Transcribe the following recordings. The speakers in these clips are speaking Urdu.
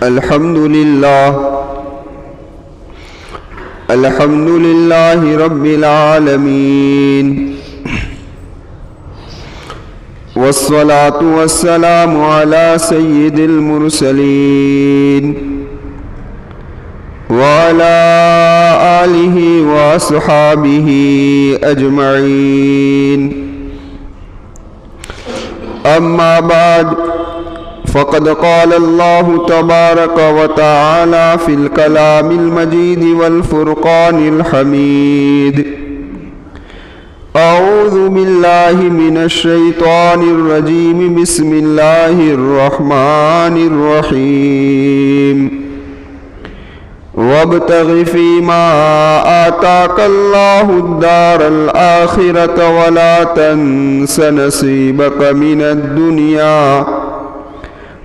الحمد لله رب العالمين والصلاة والسلام على سيد المرسلين وعلى آله وصحابه أجمعين. أما بعد، فقد قال الله تبارك وتعالى في الكلام المجيد والفرقان الحميد: أعوذ بالله من الشيطان الرجيم، بسم الله الرحمن الرحيم. وابتغ فيما آتاك الله الدار الآخرة ولا تنس نصيبك من الدنيا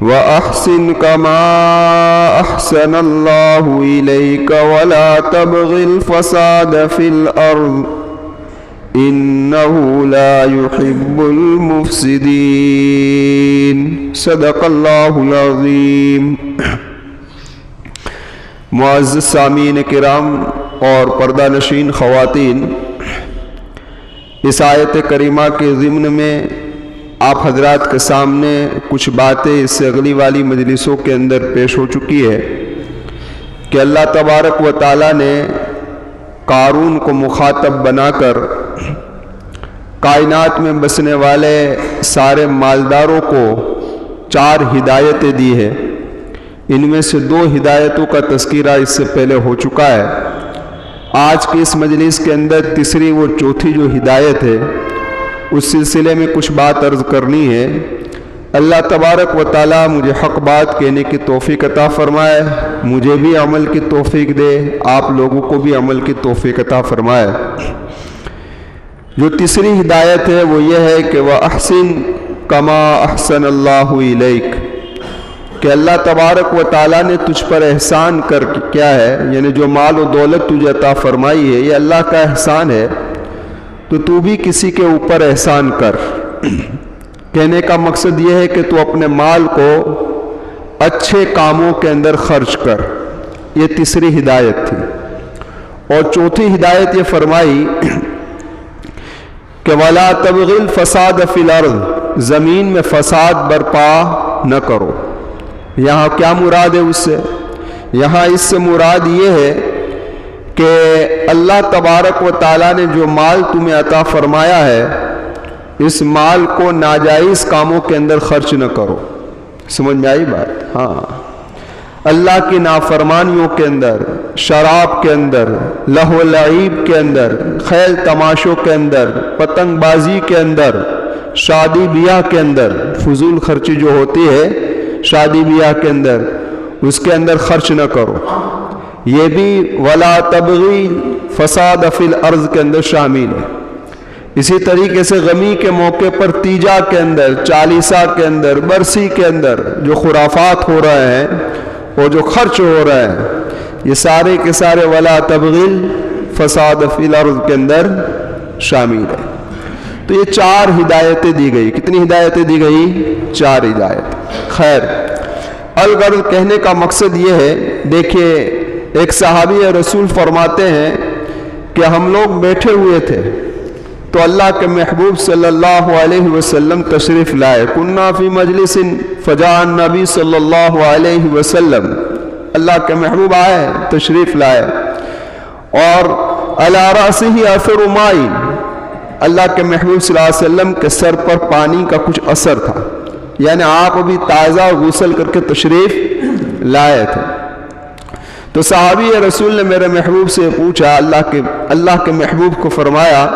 وأحسن كما أحسن الله إليك ولا تبغ الفساد في الأرض إنه لا يحب المفسدين. صدق اللہ العظیم. معزز سامعین کرام اور پردہ نشین خواتین، اس آیت کریمہ کے ضمن میں آپ حضرات کے سامنے کچھ باتیں اس سے اگلی والی مجلسوں کے اندر پیش ہو چکی ہے کہ اللہ تبارک و تعالیٰ نے قارون کو مخاطب بنا کر کائنات میں بسنے والے سارے مالداروں کو 4 ہدایتیں دی ہے. ان میں سے 2 ہدایتوں کا تذکرہ اس سے پہلے ہو چکا ہے. آج کی اس مجلس کے اندر تیسری و چوتھی جو ہدایت ہے، اس سلسلے میں کچھ بات عرض کرنی ہے. اللہ تبارک و تعالیٰ مجھے حق بات کہنے کی توفیق عطا فرمائے، مجھے بھی عمل کی توفیق دے، آپ لوگوں کو بھی عمل کی توفیق عطا فرمائے. جو تیسری ہدایت ہے وہ یہ ہے کہ وَأَحْسِن كَمَا أَحْسَنَ اللَّهُ إِلَيْكَ، کہ اللہ تبارک و تعالیٰ نے تجھ پر احسان کر کیا ہے، یعنی جو مال و دولت تجھے عطا فرمائی ہے یہ اللہ کا احسان ہے، تو تو بھی کسی کے اوپر احسان کر. کہنے کا مقصد یہ ہے کہ تو اپنے مال کو اچھے کاموں کے اندر خرچ کر. یہ تیسری ہدایت تھی. اور چوتھی ہدایت یہ فرمائی کہ وَلَا تَبْغِ الْفَسَادَ فِي الْأَرْضِ، زمین میں فساد برپا نہ کرو. یہاں کیا مراد ہے اس سے؟ یہاں اس سے مراد یہ ہے کہ اللہ تبارک و تعالیٰ نے جو مال تمہیں عطا فرمایا ہے، اس مال کو ناجائز کاموں کے اندر خرچ نہ کرو. سمجھ میں آئی بات؟ ہاں، اللہ کی نافرمانیوں کے اندر، شراب کے اندر، لہو و لعیب کے اندر، خیل تماشوں کے اندر، پتنگ بازی کے اندر، شادی بیاہ کے اندر، فضول خرچی جو ہوتی ہے شادی بیاہ کے اندر، اس کے اندر خرچ نہ کرو. یہ بھی وَلَا تَبْغِ فَسَادَ فِي الْأَرْضِ کے اندر شامل ہے. اسی طریقے سے غمی کے موقع پر تیجا کے اندر، چالیسا کے اندر، برسی کے اندر جو خرافات ہو رہے ہیں اور جو خرچ ہو رہے ہیں، یہ سارے کے سارے وَلَا تَبْغِ فَسَادَ فِي الْأَرْضِ کے اندر شامل ہے. تو یہ 4 ہدایتیں دی گئی. کتنی ہدایتیں دی گئی؟ 4 ہدایت. خیر، الغرض کہنے کا مقصد یہ ہے، دیکھیے ایک صحابی رسول فرماتے ہیں کہ ہم لوگ بیٹھے ہوئے تھے تو اللہ کے محبوب صلی اللہ علیہ وسلم تشریف لائے. کننا فی مجلس فجاء النبی صلی اللہ علیہ وسلم، اللہ کے محبوب آئے، تشریف لائے، اور علی رأسہ اثر ماء، اللہ کے محبوب صلی اللہ علیہ وسلم کے سر پر پانی کا کچھ اثر تھا، یعنی آپ ابھی تازہ غسل کر کے تشریف لائے تھے. تو صحابی رسول نے میرے محبوب سے پوچھا، اللہ کے محبوب کو فرمایا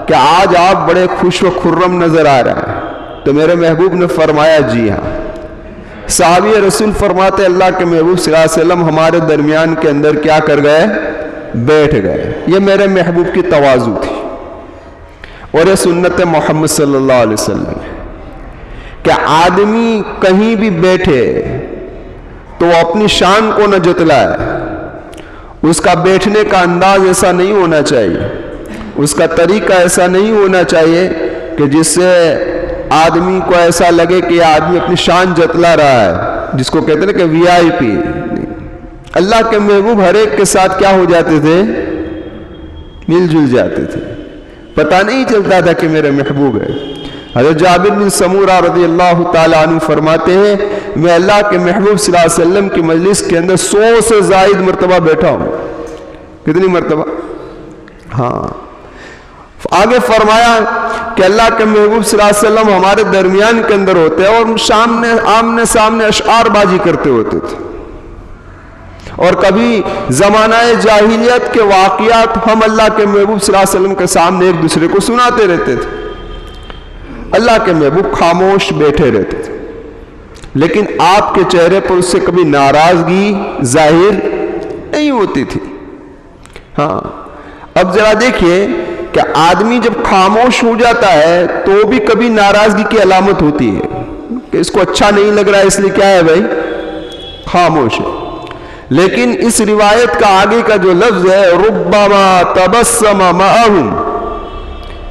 کہ آج آپ بڑے خوش و خرم نظر آ رہے ہیں. تو میرے محبوب نے فرمایا جی ہاں. صحابی رسول فرماتے اللہ کے محبوب صلی اللہ علیہ وسلم ہمارے درمیان کے اندر کیا کر گئے؟ بیٹھ گئے. یہ میرے محبوب کی تواضع تھی اور یہ سنت محمد صلی اللہ علیہ وسلم ہے کہ آدمی کہیں بھی بیٹھے تو وہ اپنی شان کو نہ جتلائے. اس کا بیٹھنے کا انداز ایسا نہیں ہونا چاہیے، اس کا طریقہ ایسا نہیں ہونا چاہیے کہ جس سے آدمی کو ایسا لگے کہ یہ آدمی اپنی شان جتلا رہا ہے. جس کو کہتے ہیں کہ VIP. اللہ کے محبوب ہر ایک کے ساتھ کیا ہو جاتے تھے؟ مل جل جاتے تھے، پتہ نہیں چلتا تھا کہ میرے محبوب ہے. حضرت جابر بن سمورہ رضی اللہ تعالیٰ عنہ فرماتے ہیں میں اللہ کے محبوب صلی اللہ علیہ وسلم کی مجلس کے اندر 100 سے زائد مرتبہ بیٹھا ہوں. کتنی مرتبہ؟ ہاں. آگے فرمایا کہ اللہ کے محبوب صلی اللہ علیہ وسلم ہمارے درمیان کے اندر ہوتے ہیں اور آمنے سامنے اشعار بازی کرتے ہوتے تھے، اور کبھی زمانہ جاہلیت کے واقعات ہم اللہ کے محبوب صلی اللہ علیہ وسلم کے سامنے ایک دوسرے کو سناتے رہتے تھے. اللہ کے محبوب خاموش بیٹھے رہتے تھے، لیکن آپ کے چہرے پر اس سے کبھی ناراضگی ظاہر نہیں ہوتی تھی. ہاں، اب ذرا دیکھیے کہ آدمی جب خاموش ہو جاتا ہے تو بھی کبھی ناراضگی کی علامت ہوتی ہے کہ اس کو اچھا نہیں لگ رہا ہے، اس لیے کیا ہے بھائی؟ خاموش ہے. لیکن اس روایت کا آگے کا جو لفظ ہے ربما تبسم معہم،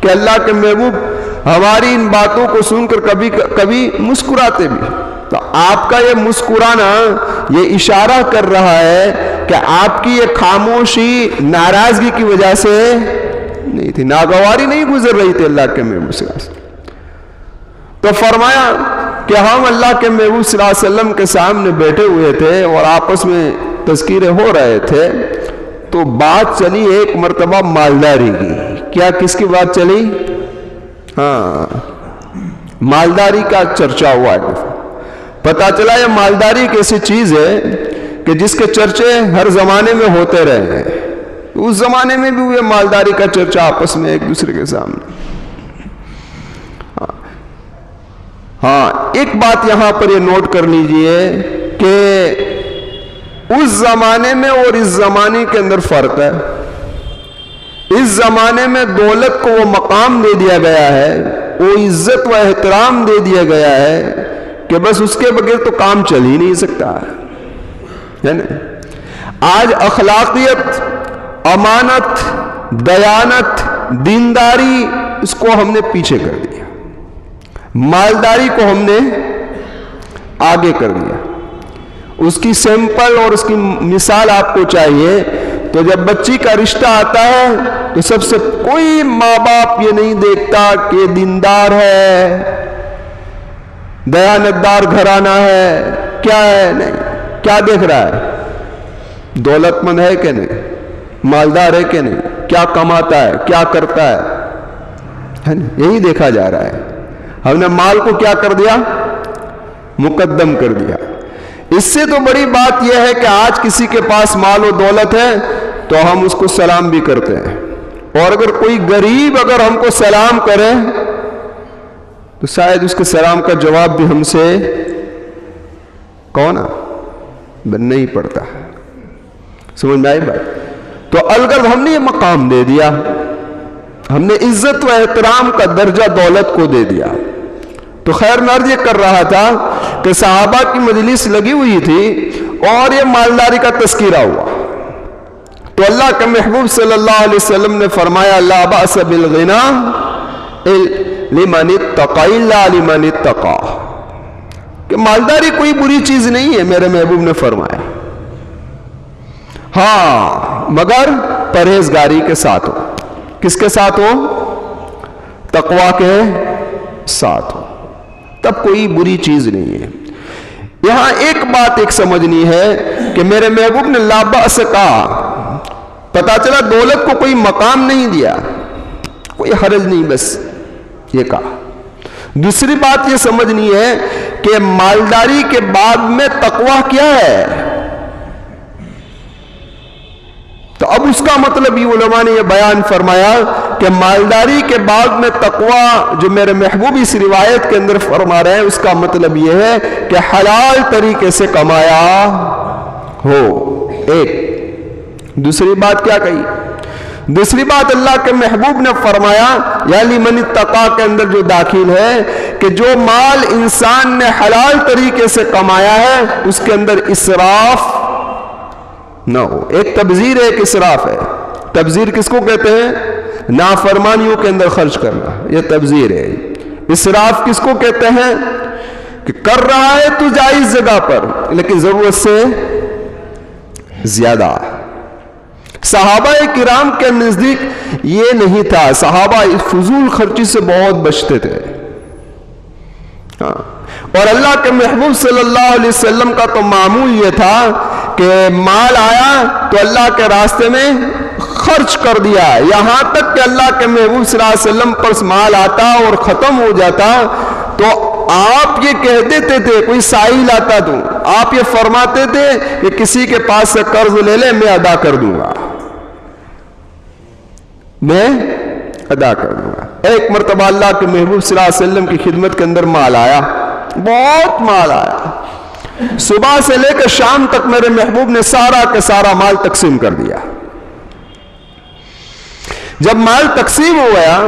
کہ اللہ کے محبوب ہماری ان باتوں کو سن کر کبھی مسکراتے بھی. تو آپ کا یہ مسکرانا یہ اشارہ کر رہا ہے کہ آپ کی یہ خاموشی ناراضگی کی وجہ سے نہیں تھی، ناگواری نہیں گزر رہی تھی اللہ کے محبوب صلی اللہ علیہ وسلم. تو فرمایا کہ ہم اللہ کے محبوب صلی اللہ علیہ وسلم کے سامنے بیٹھے ہوئے تھے اور آپس میں تذکیرے ہو رہے تھے، تو بات چلی ایک مرتبہ مالداری کی. کیا کس کی بات چلی؟ ہاں، مالداری کا چرچا ہوا ہے. پتا چلا یہ مالداری ایک ایسی چیز ہے کہ جس کے چرچے ہر زمانے میں ہوتے رہے ہیں. اس زمانے میں بھی ہوئے مالداری کا چرچا آپس میں ایک دوسرے کے سامنے. ہاں، ایک بات یہاں پر یہ نوٹ کر لیجئے کہ اس زمانے میں اور اس زمانے کے اندر فرق ہے. اس زمانے میں دولت کو وہ مقام دے دیا گیا ہے، وہ عزت و احترام دے دیا گیا ہے کہ بس اس کے بغیر تو کام چل ہی نہیں سکتا ہے نا. آج اخلاقیت، امانت، دیانت، دینداری، اس کو ہم نے پیچھے کر دیا، مالداری کو ہم نے آگے کر دیا. اس کی سیمپل اور اس کی مثال آپ کو چاہیے تو جب بچی کا رشتہ آتا ہے تو سب سے کوئی ماں باپ یہ نہیں دیکھتا کہ دیندار ہے، دیانتدار گھرانہ ہے، کیا ہے، نہیں. کیا دیکھ رہا ہے؟ دولت مند ہے کہ نہیں، مالدار ہے کہ نہیں، کیا کماتا ہے، کیا کرتا ہے، یہی دیکھا جا رہا ہے. ہم نے مال کو کیا کر دیا؟ مقدم کر دیا. اس سے تو بڑی بات یہ ہے کہ آج کسی کے پاس مال و دولت ہے تو ہم اس کو سلام بھی کرتے ہیں، اور اگر کوئی غریب اگر ہم کو سلام کرے تو شاید اس کے سلام کا جواب بھی ہم سے کون نہیں پڑتا. سمجھ میں آئی بات؟ تو الگر ہم نے یہ مقام دے دیا، ہم نے عزت و احترام کا درجہ دولت کو دے دیا. تو خیر نرد یہ کر رہا تھا کہ صحابہ کی مجلس لگی ہوئی تھی اور یہ مالداری کا تذکرہ ہوا. تو اللہ کے محبوب صلی اللہ علیہ وسلم نے فرمایا لا بأس بالغنى لمن اتقى الا لمن اتقى، کہ مالداری کوئی بری چیز نہیں ہے، میرے محبوب نے فرمایا، ہاں مگر پرہیزگاری کے ساتھ ہو. کس کے ساتھ ہو؟ تقوی کے ساتھ ہو، تب کوئی بری چیز نہیں ہے. یہاں ایک بات ایک سمجھنی ہے کہ میرے محبوب نے لا بأس کہا، پتا چلا دولت کو کوئی مقام نہیں دیا، کوئی حرج نہیں، بس یہ کہا. دوسری بات یہ سمجھنی ہے کہ مالداری کے بعد میں تقوی کیا ہے. تو اب اس کا مطلب یہ علماء نے یہ بیان فرمایا کہ مالداری کے بعد میں تقوی جو میرے محبوب اس روایت کے اندر فرما رہے ہیں، اس کا مطلب یہ ہے کہ حلال طریقے سے کمایا ہو. ایک دوسری بات کیا کہی؟ دوسری بات اللہ کے محبوب نے فرمایا یا لمن اتقى کے اندر جو داخل ہے کہ جو مال انسان نے حلال طریقے سے کمایا ہے اس کے اندر اسراف نہ ہو. ایک تبذیر ہے، ایک اسراف ہے. تبذیر کس کو کہتے ہیں؟ نافرمانیوں کے اندر خرچ کرنا، یہ تبذیر ہے. اسراف کس کو کہتے ہیں؟ کہ کر رہا ہے تو جائز جگہ پر لیکن ضرورت سے زیادہ. صحابہ کرام کے نزدیک یہ نہیں تھا. صحابہ فضول خرچی سے بہت بچتے تھے. اور اللہ کے محبوب صلی اللہ علیہ وسلم کا تو معمول یہ تھا کہ مال آیا تو اللہ کے راستے میں خرچ کر دیا. یہاں تک کہ اللہ کے محبوب صلی اللہ علیہ وسلم پر مال آتا اور ختم ہو جاتا تو آپ یہ کہہ دیتے تھے, کوئی سائل آتا تو آپ یہ فرماتے تھے کہ کسی کے پاس سے قرض لے لے, میں ادا کر دوں گا, میں ادا کر دوں گا. ایک مرتبہ اللہ کے محبوب صلی اللہ علیہ وسلم کی خدمت کے اندر مال آیا, بہت مال آیا. صبح سے لے کر شام تک میرے محبوب نے سارا کا سارا مال تقسیم کر دیا. جب مال تقسیم ہو گیا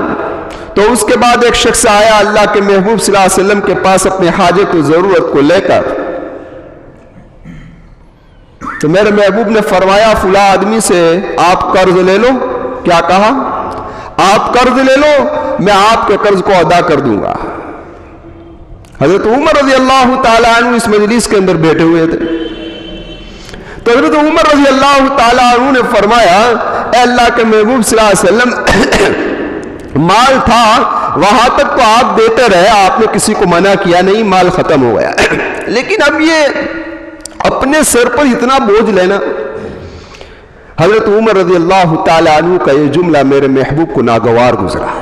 تو اس کے بعد ایک شخص آیا اللہ کے محبوب صلی اللہ علیہ وسلم کے پاس اپنی حاجت و ضرورت کو لے کر. تو میرے محبوب نے فرمایا فلاں آدمی سے آپ قرض لے لو. کیا کہا؟ آپ قرض لے لو, میں آپ کے قرض کو ادا کر دوں گا. حضرت عمر رضی اللہ تعالیٰ عنہ اس مجلس کے اندر بیٹھے ہوئے تھے. تو حضرت عمر رضی اللہ تعالیٰ عنہ نے فرمایا اے اللہ کے محبوب صلی اللہ علیہ وسلم, مال تھا وہاں تک تو آپ دیتے رہے, آپ نے کسی کو منع کیا نہیں, مال ختم ہو گیا, لیکن اب یہ اپنے سر پر اتنا بوجھ لینا. حضرت عمر رضی اللہ تعالیٰ عنہ کا یہ جملہ میرے محبوب کو ناگوار گزرا.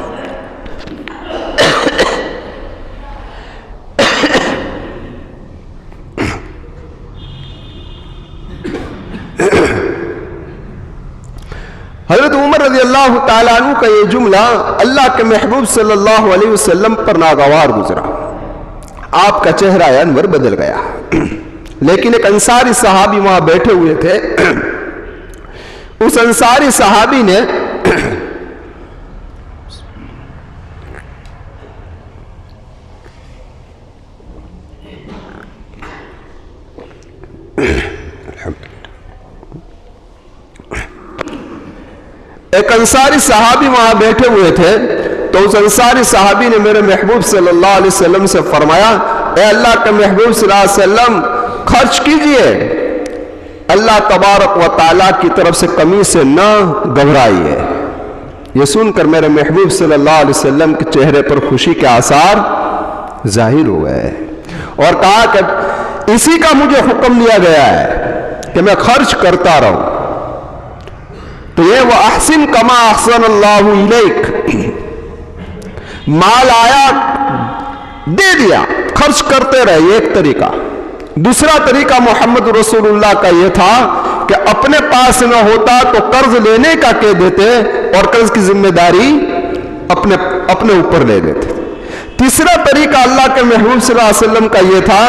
حضرت عمر رضی اللہ تعالیٰ عنہ کا یہ جملہ اللہ کے محبوب صلی اللہ علیہ وسلم پر ناگوار گزرا. آپ کا چہرہ انور بدل گیا. لیکن ایک انصاری صحابی وہاں بیٹھے ہوئے تھے. اس انصاری صحابی نے ایک انصاری صحابی وہاں بیٹھے ہوئے تھے. تو اس انصاری صحابی نے میرے محبوب صلی اللہ علیہ وسلم سے فرمایا اے اللہ کے محبوب صلی اللہ علیہ وسلم خرچ کیجئے, اللہ تبارک و تعالیٰ کی طرف سے کمی سے نہ گھبرائیے. یہ سن کر میرے محبوب صلی اللہ علیہ وسلم کے چہرے پر خوشی کے آثار ظاہر ہو گئے اور کہا کہ اسی کا مجھے حکم دیا گیا ہے کہ میں خرچ کرتا رہوں. تو یہ وہ احسن کما احسن اللہ الیک, مال آیا دے دیا, خرچ کرتے رہے, یہ ایک طریقہ. دوسرا طریقہ محمد رسول اللہ کا یہ تھا کہ اپنے پاس نہ ہوتا تو قرض لینے کا کہہ دیتے اور قرض کی ذمہ داری اپنے اوپر لے لیتے. تیسرا طریقہ اللہ کے محبوب صلی اللہ علیہ وسلم کا یہ تھا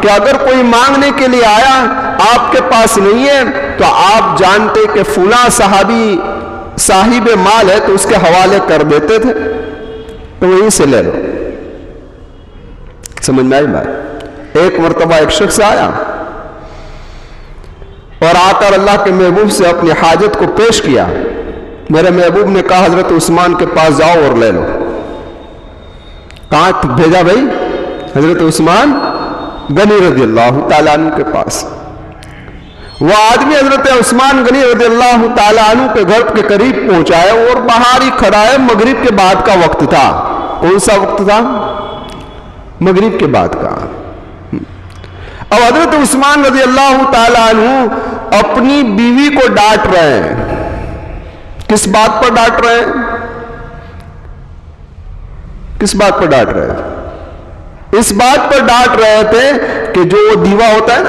کہ اگر کوئی مانگنے کے لیے آیا آپ کے پاس نہیں ہے تو آپ جانتے کہ فلاں صحابی صاحب مال ہے تو اس کے حوالے کر دیتے تھے, تو وہیں سے لے لو. سمجھ میں آئی بات؟ ایک مرتبہ ایک شخص آیا اور آ کر اللہ کے محبوب سے اپنی حاجت کو پیش کیا. میرے محبوب نے کہا حضرت عثمان کے پاس جاؤ اور لے لو. کہاں بھیجا بھائی؟ حضرت عثمان غنی رضی اللہ تعالیٰ عنہ کے پاس. وہ آدمی حضرت عثمان غنی رضی اللہ تعالیٰ عنہ کے گھر کے قریب پہنچا ہے اور باہر ہی کھڑا ہے. مغرب کے بعد کا وقت تھا. کون سا وقت تھا؟ مغرب کے بعد کا. اب حضرت عثمان رضی اللہ تعالیٰ عنہ اپنی بیوی کو ڈانٹ رہے ہیں. کس بات پر ڈانٹ رہے ہیں؟ کس بات پر ڈانٹ رہے ہیں؟ اس بات پر ڈانٹ رہے تھے کہ جو دیوا ہوتا ہے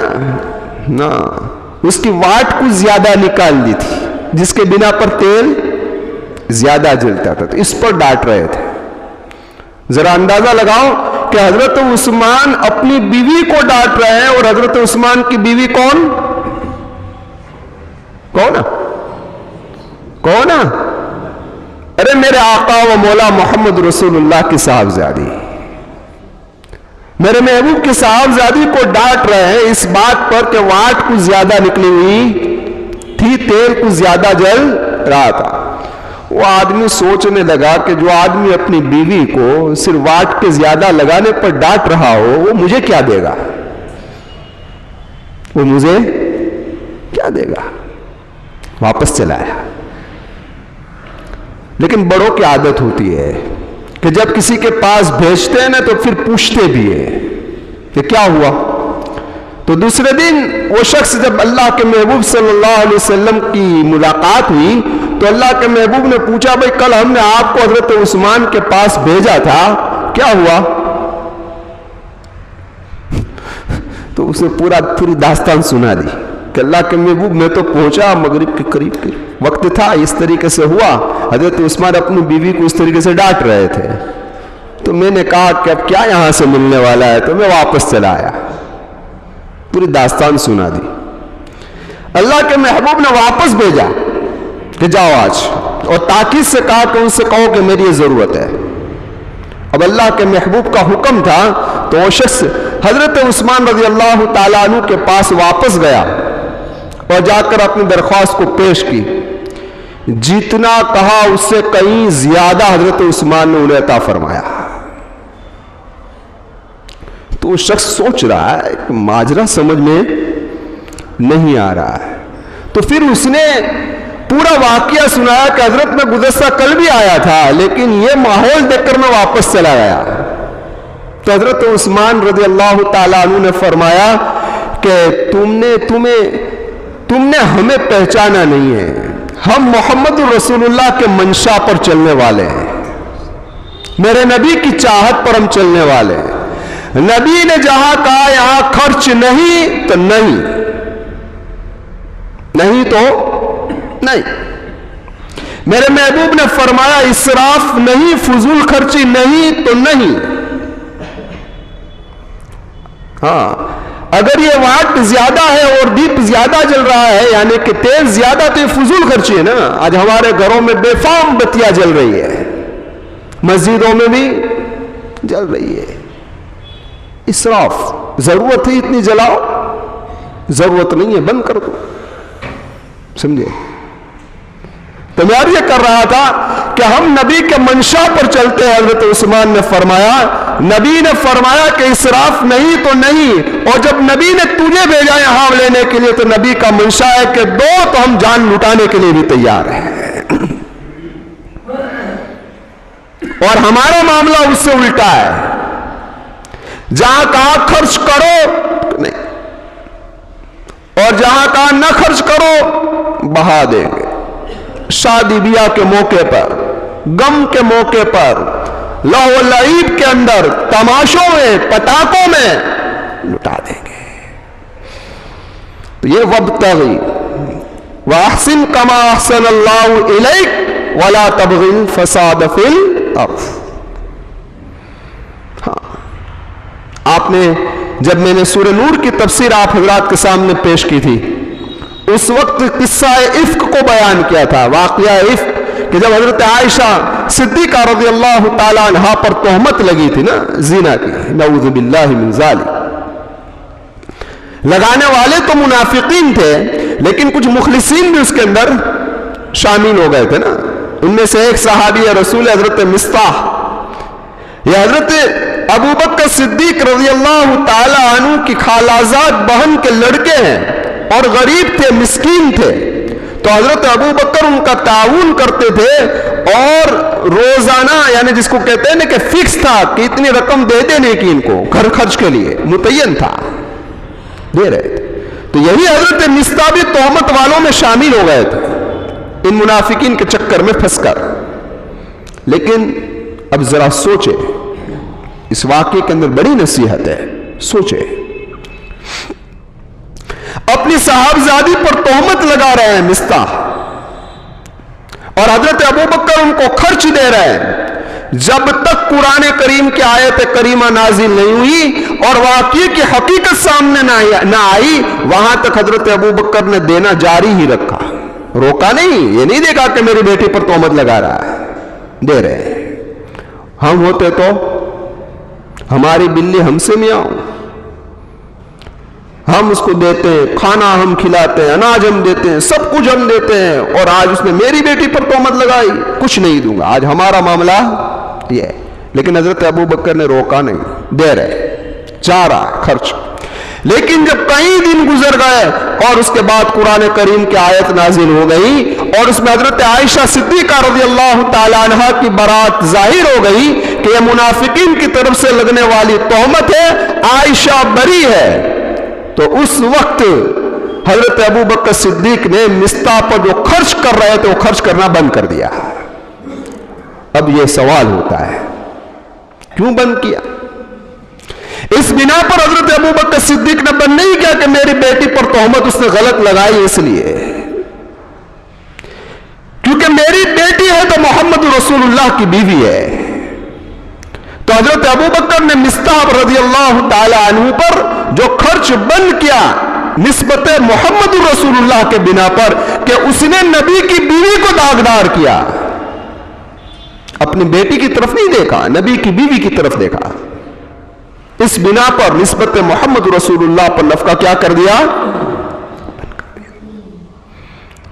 نا اس کی واٹ کچھ زیادہ نکال دی تھی جس کے بنا پر تیل زیادہ جلتا تھا, تو اس پر ڈانٹ رہے تھے. ذرا اندازہ لگاؤ کہ حضرت عثمان اپنی بیوی کو ڈانٹ رہے ہیں اور حضرت عثمان کی بیوی کون کون ہے؟ ارے میرے آقا و مولا محمد رسول اللہ کی صاحبزادی, میرے محبوب کی صاحبزادی کو ڈانٹ رہے ہیں اس بات پر کہ واٹ کچھ زیادہ نکلی ہوئی تھی, تیل کچھ زیادہ جل رہا تھا. وہ آدمی سوچنے لگا کہ جو آدمی اپنی بیوی کو صرف واٹ کے زیادہ لگانے پر ڈانٹ رہا ہو وہ مجھے کیا دے گا، وہ مجھے کیا دے گا، واپس چلا آیا۔ لیکن بڑوں کی عادت ہوتی ہے کہ جب کسی کے پاس بھیجتے ہیں نا تو پھر پوچھتے بھی ہیں کہ کیا ہوا۔ تو دوسرے دن وہ شخص جب اللہ کے محبوب صلی اللہ علیہ وسلم کی ملاقات ہوئی تو اللہ کے محبوب نے پوچھا بھائی کل ہم نے آپ کو حضرت عثمان کے پاس بھیجا تھا، کیا ہوا؟ تو اس نے پوری داستان سنا دی کہ اللہ کے محبوب میں تو پہنچا مغرب کے قریب وقت تھا، اس طریقے سے ہوا، حضرت عثمان اپنی بیوی کو اس طریقے سے ڈانٹ رہے تھے، تو میں نے کہا کہ اب کیا یہاں سے ملنے والا ہے، تو میں واپس چلا آیا، پوری داستان سنا دی۔ اللہ کے محبوب نے واپس بھیجا کہ جاؤ آج، اور تاکید سے کہا کہ ان سے کہو کہ میری یہ ضرورت ہے۔ اب اللہ کے محبوب کا حکم تھا تو وہ شخص حضرت عثمان رضی اللہ تعالیٰ عنہ کے پاس واپس گیا اور جا کر اپنی درخواست کو پیش کی۔ جتنا کہا اس سے کہیں زیادہ حضرت عثمان نے انہیں عطا فرمایا۔ تو وہ شخص سوچ رہا ہے کہ ماجرا سمجھ میں نہیں آ رہا ہے، تو پھر اس نے پورا واقعہ سنایا کہ حضرت میں گزشتہ کل بھی آیا تھا لیکن یہ ماحول دیکھ کر میں واپس چلا گیا۔ تو حضرت عثمان رضی اللہ تعالیٰ عنہ نے فرمایا کہ تم نے ہمیں پہچانا نہیں ہے، ہم محمد رسول اللہ کے منشا پر چلنے والے ہیں، میرے نبی کی چاہت پر ہم چلنے والے ہیں۔ نبی نے جہاں کہا یہاں خرچ نہیں تو نہیں، نہیں تو نہیں۔ میرے محبوب نے فرمایا اسراف نہیں، فضول خرچی نہیں تو نہیں۔ ہاں اگر یہ واٹ زیادہ ہے اور دیپ زیادہ جل رہا ہے یعنی کہ تیل زیادہ تو یہ فضول خرچی ہے نا۔ آج ہمارے گھروں میں بے فام بتیاں جل رہی ہے، مسجدوں میں بھی جل رہی ہے۔ اسراف، ضرورت ہے اتنی جلاؤ، ضرورت نہیں ہے بند کر دو، سمجھے؟ تو میں یہ کر رہا تھا کہ ہم نبی کے منشا پر چلتے ہیں۔ حضرت عثمان نے فرمایا، نبی نے فرمایا کہ اسراف نہیں تو نہیں، اور جب نبی نے تجھے بھیجا یہاں لینے کے لیے تو نبی کا منشا ہے کہ دو تو ہم جان لٹانے کے لیے بھی تیار ہیں۔ اور ہمارا معاملہ اس سے الٹا ہے، جہاں کہا خرچ کرو نہیں، اور جہاں کہا نہ خرچ کرو بہا دیں گے۔ شادی بیاہ کے موقع پر، غم کے موقع پر، لہو لعیب کے اندر، تماشوں میں، پٹاخوں میں لٹا دیں گے۔ تو یہ وابتغی واحسن کما احسن اللہ الیک ولا تبغی الفساد فی الارض۔ آپ نے جب میں نے سورہ نور کی تفسیر آپ حضرات کے سامنے پیش کی تھی اس وقت قصہ افک کو بیان کیا تھا، واقعہ افک، کہ جب حضرت عائشہ صدیقہ رضی اللہ تعالی عنہا پر تہمت لگی تھی نا زنا کی، نعوذ باللہ من ذالک، لگانے والے تو منافقین تھے لیکن کچھ مخلصین بھی اس کے اندر شامل ہو گئے تھے نا۔ ان میں سے ایک صحابی رسول حضرت مصطح، یہ حضرت ابو بکر صدیق رضی اللہ تعالی عنہ کی خالازاد بہن کے لڑکے ہیں اور غریب تھے، مسکین تھے، تو حضرت ابو بکر ان کا تعاون کرتے تھے اور روزانہ یعنی جس کو کہتے ہیں نا کہ فکس تھا کہ اتنی رقم دے دینے کی ان کو گھر خرچ کے لیے متعین تھا، دے رہے تھے۔ تو یہی حضرت مصطح بھی تہمت والوں میں شامل ہو گئے تھے ان منافقین کے چکر میں پھنس کر۔ لیکن اب ذرا سوچے، اس واقعے کے اندر بڑی نصیحت ہے، سوچے، اپنی صاحبزادی پر تہمت لگا رہے ہیں مصطح، اور حضرت ابو بکر ان کو خرچ دے رہے ہیں۔ جب تک قرآن کریم کی آیت کریمہ نازل نہیں ہوئی اور واقعے کی حقیقت سامنے نہ آئی وہاں تک حضرت ابو بکر نے دینا جاری ہی رکھا، روکا نہیں، یہ نہیں دیکھا کہ میری بیٹی پر تہمت لگا رہا ہے، دے رہے ہیں۔ ہم ہوتے تو ہماری بلی ہم سے میاؤں، ہم اس کو دیتے ہیں، کھانا ہم کھلاتے ہیں، اناج ہم دیتے ہیں، سب کچھ ہم دیتے ہیں، اور آج اس نے میری بیٹی پر تہمت لگائی، کچھ نہیں دوں گا۔ آج ہمارا معاملہ یہ ہے، لیکن حضرت ابو بکر نے روکا نہیں، دے رہے، جا رہا ہے خرچ۔ لیکن جب کئی دن گزر گئے اور اس کے بعد قرآن کریم کی آیت نازل ہو گئی اور اس میں حضرت عائشہ صدیقہ رضی اللہ تعالی عنہا کی برات ظاہر ہو گئی کہ یہ منافقین کی طرف سے لگنے والی تہمت ہے، عائشہ بری ہے، تو اس وقت حضرت ابو بکر صدیق نے مصطح پر جو خرچ کر رہے تھے وہ خرچ کرنا بند کر دیا۔ اب یہ سوال ہوتا ہے کیوں بند کیا؟ اس بنا پر حضرت ابو بکر صدیق نے بند نہیں کیا کہ میری بیٹی پر تہمت اس نے غلط لگائی، اس لیے کیونکہ میری بیٹی ہے تو محمد رسول اللہ کی بیوی ہے، تو حضرت ابو بکر نے مصطح رضی اللہ تعالی عنہ پر جو خرچ بند کیا نسبت محمد رسول اللہ کے بنا پر کہ اس نے نبی کی بیوی کو داغدار کیا، اپنی بیٹی کی طرف نہیں دیکھا، نبی کی بیوی کی طرف دیکھا، اس بنا پر نسبت محمد رسول اللہ پر نفقہ کیا کر دیا؟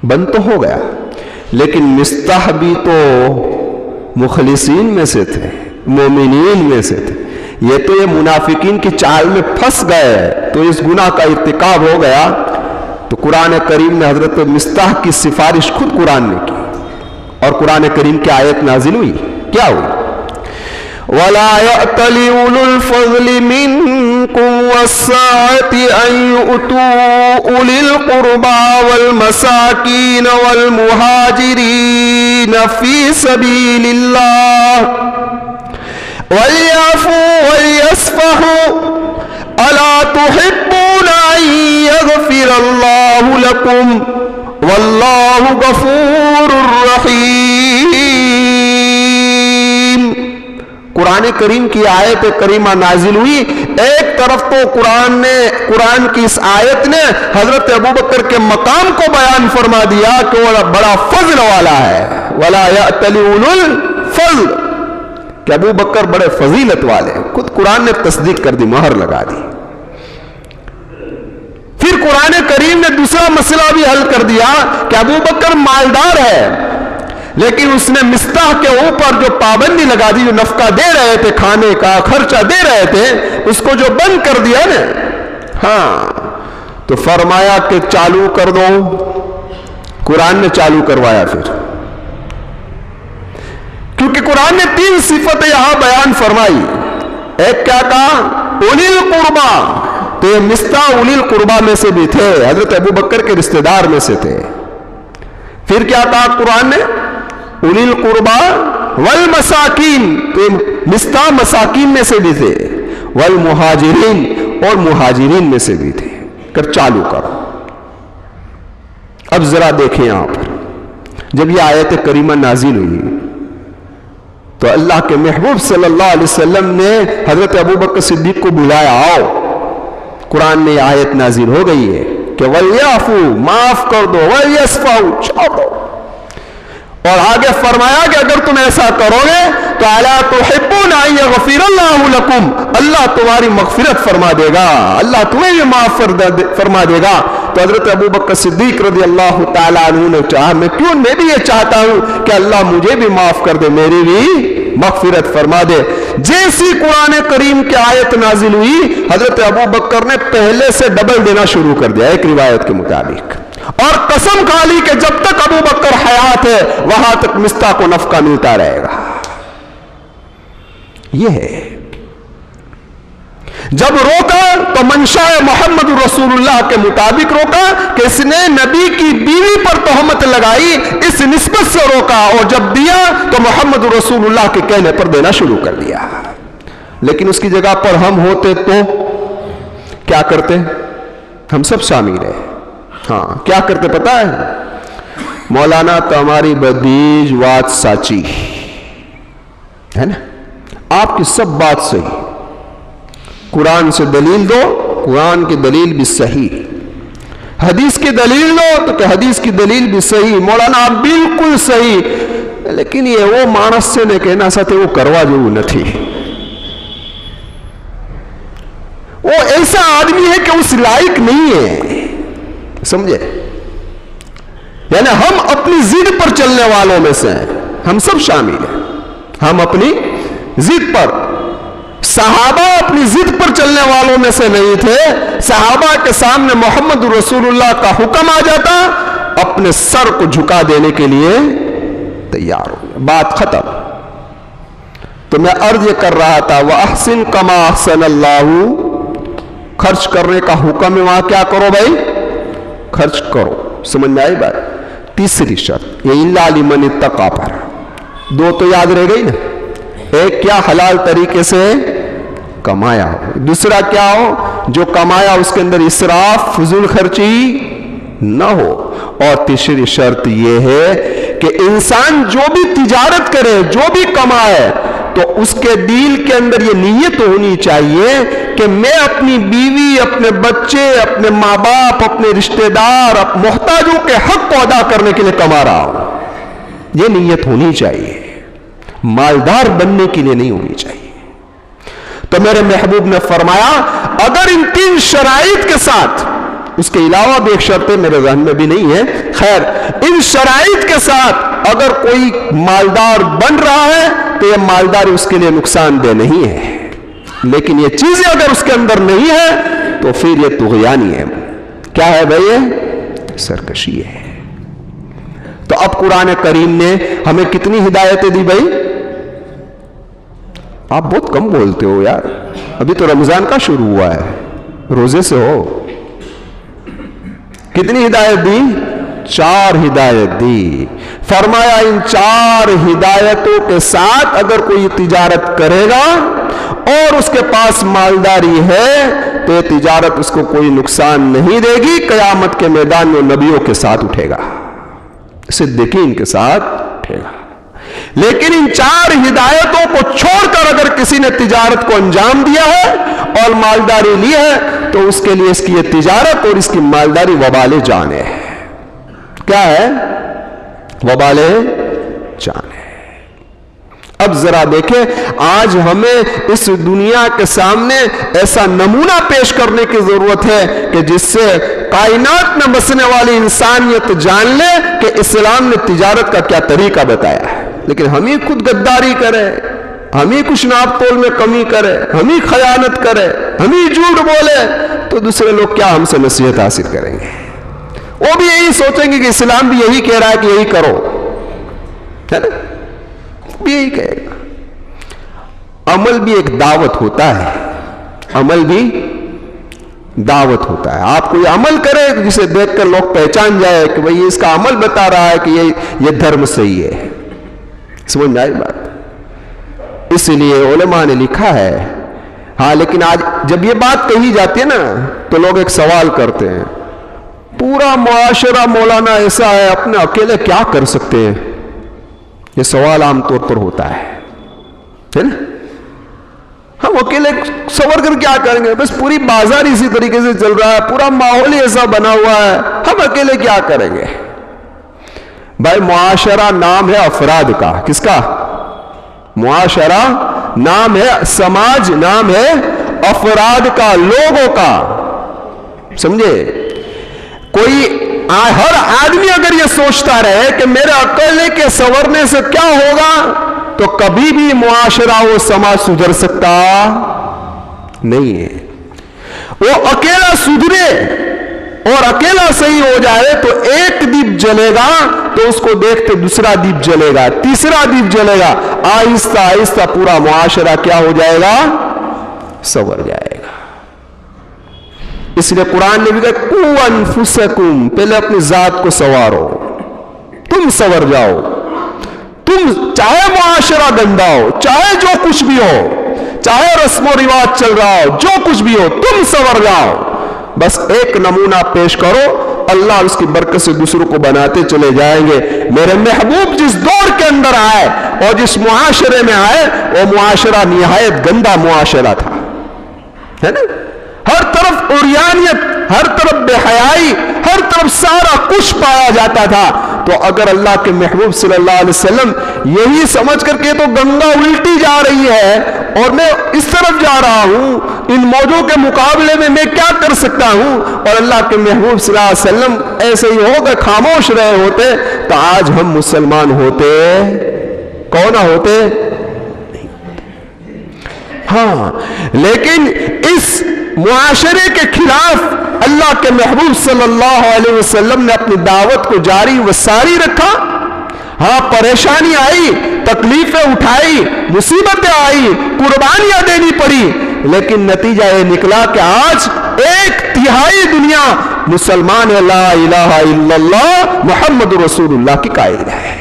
بند تو ہو گیا، لیکن مصطح بھی تو مخلصین میں سے تھے، مومنین میں سے تھے، یہ تو یہ منافقین کی چال میں پھنس گئے تو اس گناہ کا ارتکاب ہو گیا۔ تو قرآن کریم نے حضرت مصطح کی سفارش خود قرآن نے کی اور قرآن کریم کی آیت نازل ہوئی، کیا ہوئی؟ وَلَا يَأْتَلِ أُولُو الْفَضْلِ مِنْكُمْ وَالسَّعَةِ أَنْ يُؤْتُوا أُولِي الْقُرْبَى وَالْمَسَاكِينَ وَالْمُهَاجِرِينَ فِي سَبِيلِ اللَّهِ وَلْيَعْفُوا وَلْيَصْفَحُوا أَلَا تُحِبُّونَ أَنْ يَغْفِرَ اللَّهُ لَكُمْ وَاللَّهُ غَفُورٌ رَحِيمٌ۔ قرآن کریم کی آیت کریمہ نازل ہوئی، ایک طرف تو قرآن کی اس آیت نے حضرت ابوبکر کے مقام کو بیان فرما دیا کہ وہ بڑا فضل والا ہے، وَلَا يَأْتَلِ أُولُو الْفَضْلِ، کہ ابوبکر بڑے فضیلت والے ہیں، خود قرآن نے تصدیق کر دی، مہر لگا دی۔ پھر قرآن کریم نے دوسرا مسئلہ بھی حل کر دیا کہ ابوبکر مالدار ہے، لیکن اس نے مصطح کے اوپر جو پابندی لگا دی، جو نفقہ دے رہے تھے، کھانے کا خرچہ دے رہے تھے، اس کو جو بند کر دیا نا، ہاں تو فرمایا کہ چالو کر دو، قرآن نے چالو کروایا پھر، کیونکہ قرآن نے 3 صفتیں یہاں بیان فرمائی۔ ایک کیا کہا؟ اولی القربہ، تو یہ مصطح اولی القربہ میں سے بھی تھے، حضرت ابوبکر کے رشتہ دار میں سے تھے۔ پھر کیا کہا قرآن نے؟ اولی القربہ والمساکین، تو مصطح مساکین میں سے بھی تھے، والمہاجرین، اور مہاجرین میں سے بھی تھے، کر چالو کرو۔ اب ذرا دیکھیں آپ، جب یہ آیت کریمہ نازل ہوئی تو اللہ کے محبوب صلی اللہ علیہ وسلم نے حضرت ابوبکر صدیق کو بلایا، آؤ قرآن میں یہ آیت نازل ہو گئی ہے کہ وَلْيَعْفُوا، معاف کر دو، وَلْيَصْفَحُوا، چھوڑو، اور آگے فرمایا کہ اگر تم ایسا کرو گے تو أَلَا تُحِبُّونَ أَن يَغْفِرَ اللَّهُ لَكُمْ، اللہ تمہاری مغفرت فرما دے گا، اللہ تمہیں بھی معاف فرما دے گا۔ تو حضرت ابوبکر صدیق رضی اللہ تعالیٰ عنہ نے چاہا، میں بھی یہ چاہتا ہوں کہ اللہ مجھے بھی معاف کر دے، میری بھی مغفرت فرما دے۔ جیسی قرآن کریم کی آیت نازل ہوئی، حضرت ابوبکر نے پہلے سے ڈبل دینا شروع کر دیا، ایک روایت کے مطابق، اور قسم کھا لی کہ جب تک ابوبکر حیات ہے وہاں تک مصطح کو نفقہ ملتا رہے گا۔ یہ ہے، جب روکا تو منشاء محمد رسول اللہ کے مطابق روکا کہ اس نے نبی کی بیوی پر تہمت لگائی، اس نسبت سے روکا، اور جب دیا تو محمد رسول اللہ کے کہنے پر دینا شروع کر دیا۔ لیکن اس کی جگہ پر ہم ہوتے تو کیا کرتے؟ ہم سب شامل ہیں، ہاں کیا کرتے پتا ہے؟ مولانا تو ہماری بدیج بات ساچی ہے نا، آپ کی سب بات صحیح، قرآن سے دلیل دو، قرآن کی دلیل بھی صحیح، حدیث کی دلیل دو تو کہ حدیث کی دلیل بھی صحیح، مولانا آپ بالکل صحیح، لیکن یہ وہ مانس سے نے کہنا ساتھ وہ کروا جو نہ تھی، وہ ایسا آدمی ہے کہ اس لائق نہیں ہے. سمجھے؟ یعنی ہم اپنی ضد پر چلنے والوں میں سے ہیں, ہم سب شامل ہیں. ہم اپنی ضد پر, صحابہ اپنی ضد پر چلنے والوں میں سے نہیں تھے. صحابہ کے سامنے محمد رسول اللہ کا حکم آ جاتا, اپنے سر کو جھکا دینے کے لیے تیار ہو گئے, بات ختم. تو میں عرض یہ کر رہا تھا وَأَحْسِن كَمَا أَحْسَنَ اللَّهُ, خرچ کرنے کا حکم ہے, وہاں کیا کرو بھائی؟ خرچ کرو. سمجھ میں آئی بات؟ تیسری شرط یہ اِلَّا لِمَنِ اتَّقَىٰ پر. دو تو یاد رہ گئی نا, ایک کیا حلال طریقے سے کمایا ہو, دوسرا کیا ہو جو کمایا اس کے اندر اسراف فضول خرچی نہ ہو, اور تیسری شرط یہ ہے کہ انسان جو بھی تجارت کرے, جو بھی کمائے, تو اس کے دل کے اندر یہ نیت ہونی چاہیے کہ میں اپنی بیوی, اپنے بچے, اپنے ماں باپ, اپنے رشتہ دار, محتاجوں کے حق کو ادا کرنے کے لیے کما رہا ہوں. یہ نیت ہونی چاہیے, مالدار بننے کے لیے نہیں ہونی چاہیے. تو میرے محبوب نے فرمایا اگر ان تین شرائط کے ساتھ, اس کے علاوہ بھی ایک شرط میرے ذہن میں بھی نہیں ہے, خیر ان شرائط کے ساتھ اگر کوئی مالدار بن رہا ہے تو یہ مالداری اس کے لیے نقصان دہ نہیں ہے. لیکن یہ چیزیں اگر اس کے اندر نہیں ہے تو پھر یہ طغیانی ہے. کیا ہے بھائی؟ یہ سرکشی ہے. تو اب قرآن کریم نے ہمیں کتنی ہدایتیں دی بھائی؟ آپ بہت کم بولتے ہو یار, ابھی تو رمضان کا شروع ہوا ہے, روزے سے ہو. کتنی ہدایت دی؟ 4 ہدایت دی. فرمایا ان 4 ہدایتوں کے ساتھ اگر کوئی تجارت کرے گا اور اس کے پاس مالداری ہے تو یہ تجارت اس کو کوئی نقصان نہیں دے گی. قیامت کے میدان میں نبیوں کے ساتھ اٹھے گا, صدیقین کے ساتھ اٹھے گا. لیکن ان 4 ہدایتوں کو چھوڑ کر اگر کسی نے تجارت کو انجام دیا ہے اور مالداری لی ہے تو اس کے لیے اس کی یہ تجارت اور اس کی مالداری وبال جان ہے. کیا ہے؟ وبال جان ہے. اب ذرا دیکھیں, آج ہمیں اس دنیا کے سامنے ایسا نمونہ پیش کرنے کی ضرورت ہے کہ جس سے کائنات میں بسنے والی انسانیت جان لے کہ اسلام نے تجارت کا کیا طریقہ بتایا ہے. لیکن ہم ہی خود غداری کرے, ہم ہی کچھ ناپ تول میں کمی کرے, ہم ہی خیانت کرے, ہم ہی جھوٹ بولے, تو دوسرے لوگ کیا ہم سے نصیحت حاصل کریں گے؟ وہ بھی یہی سوچیں گے کہ اسلام بھی یہی کہہ رہا ہے کہ یہی کرو, ہے نا؟ بھی یہی کہے گا. عمل بھی ایک دعوت ہوتا ہے, عمل بھی دعوت ہوتا ہے. آپ کوئی عمل کرے جسے دیکھ کر لوگ پہچان جائے کہ بھئی اس کا عمل بتا رہا ہے کہ یہ دھرم صحیح ہے. سمجھ میں آئی بات؟ اس لیے علماء نے لکھا ہے. ہاں لیکن آج جب یہ بات کہی جاتی ہے نا تو لوگ ایک سوال کرتے ہیں, پورا معاشرہ مولانا ایسا ہے, اپنے اکیلے کیا کر سکتے ہیں؟ یہ سوال عام طور پر ہوتا ہے نا. ہم اکیلے سور کر کیا کریں گے؟ بس پوری بازار اسی طریقے سے چل رہا ہے, پورا ماحول ہی ایسا بنا ہوا ہے, ہم اکیلے کیا کریں گے؟ بھائی معاشرہ نام ہے افراد کا. کس کا؟ معاشرہ نام ہے, سماج نام ہے افراد کا, لوگوں کا. سمجھے؟ کوئی ہر آدمی اگر یہ سوچتا رہے کہ میرے اکیلے کے سنورنے سے کیا ہوگا تو کبھی بھی معاشرہ و سماج سدھر سکتا نہیں ہے. وہ اکیلا سدھرے اور اکیلا صحیح ہو جائے تو ایک دیپ جلے گا تو اس کو دیکھتے دوسرا دیپ جلے گا, تیسرا دیپ جلے گا, آہستہ آہستہ پورا معاشرہ کیا ہو جائے گا؟ سنور جائے گا. اس لیے قرآن نے بھی کہا قُوْ أَنفُسَكُمْ, پہلے اپنی ذات کو سنوارو, تم سنور جاؤ. تم چاہے معاشرہ گندا ہو, چاہے جو کچھ بھی ہو, چاہے رسم و رواج چل رہا ہو, جو کچھ بھی ہو, تم سنور جاؤ. بس ایک نمونہ پیش کرو, اللہ اس کی برکت سے دوسروں کو بناتے چلے جائیں گے. میرے محبوب جس دور کے اندر آئے اور جس معاشرے میں آئے وہ معاشرہ نہایت گندا معاشرہ تھا, ہے نا. ہر طرف عریانیت, ہر طرف بے حیائی, ہر طرف سارا کچھ پایا جاتا تھا. تو اگر اللہ کے محبوب صلی اللہ علیہ وسلم یہی سمجھ کر کے تو گنگا الٹی جا رہی ہے اور میں اس طرف جا رہا ہوں, ان موجوں کے مقابلے میں میں کیا کر سکتا ہوں؟ اور اللہ کے محبوب صلی اللہ علیہ وسلم ایسے ہی ہو کر خاموش رہے ہوتے تو آج ہم مسلمان ہوتے کون نہ ہوتے؟ ہاں، لیکن اس معاشرے کے خلاف اللہ کے محبوب صلی اللہ علیہ وسلم نے اپنی دعوت کو جاری و ساری رکھا. ہاں، پریشانی آئی، تکلیفیں اٹھائی، مصیبتیں آئی، قربانیاں دینی پڑی، لیکن نتیجہ یہ نکلا کہ آج 1/3 دنیا مسلمان ہے، لا الہ الا اللہ محمد رسول اللہ کی قائل ہے.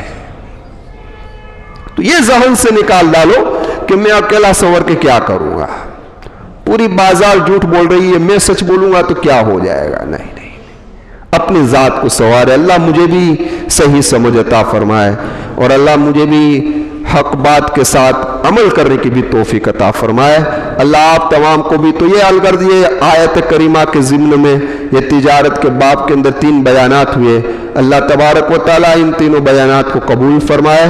تو یہ ذہن سے نکال ڈالو کہ میں اکیلا سنور کے کیا کروں گا، پوری بازار جھوٹ بول رہی ہے، میں سچ بولوں گا تو کیا ہو جائے گا. نہیں، اپنی ذات کو سنوارے. اللہ مجھے بھی صحیح سمجھ عطا فرمائے، اور اللہ مجھے بھی حق بات کے ساتھ عمل کرنے کی بھی توفیق عطا فرمائے. اللہ آپ تمام کو بھی. تو یہ الغرض یہ آیت کریمہ کے ضمن میں یہ تجارت کے باب کے اندر 3 بیانات ہوئے. اللہ تبارک و تعالیٰ ان تینوں بیانات کو قبول فرمائے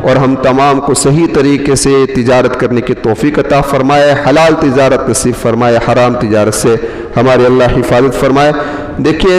اور ہم تمام کو صحیح طریقے سے تجارت کرنے کی توفیق عطا فرمائے. حلال تجارت نصیب فرمائے، حرام تجارت سے ہمارے اللہ حفاظت فرمائے. دیکھیے